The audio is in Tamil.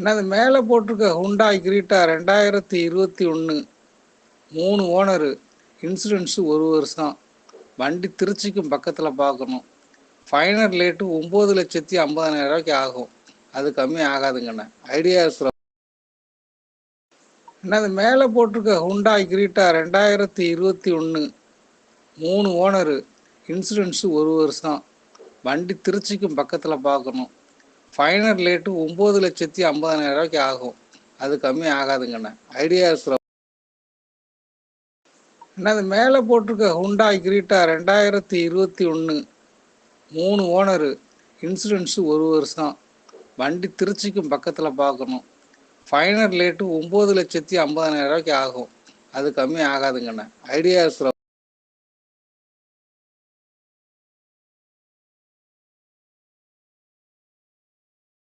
என்னது மேலே போட்டிருக்க ஹுண்டாய் கிரீட்டா 2021 3 ஓனரு, இன்சூரன்ஸு 1 வருஷம், வண்டி திருச்சிக்கும் பக்கத்தில் பார்க்கணும். ஃபைனல் ரேட்டு 9,50,000 ஆகும். அது கம்மி ஆகாதுங்கண்ணே. ஐடியா இருக்கிற என்னது மேலே போட்டிருக்க ஹுண்டாய் கிரீட்டா 2021 3 ஓனரு, இன்சூரன்ஸு 1 வருஷம், வண்டி திருச்சிக்கும் பக்கத்தில் பார்க்கணும். ஃபைனல் ரேட்டு 9,50,000 ஆகும். அது கம்மி ஆகாதுங்கண்ணே. ஐடியா இருக்கிற என்னது மேலே போட்டிருக்க ஹுண்டாய் கிரீட்டா 2021 3 ஓனரு, இன்சூரன்ஸு 1 வருஷம், வண்டி திருச்சிக்கும் பக்கத்தில் பார்க்கணும். ஃபைனல் ரேட்டு 9,50,000 ஆகும். அது கம்மி ஆகாதுங்கண்ணே. ஐடியா இருக்கிற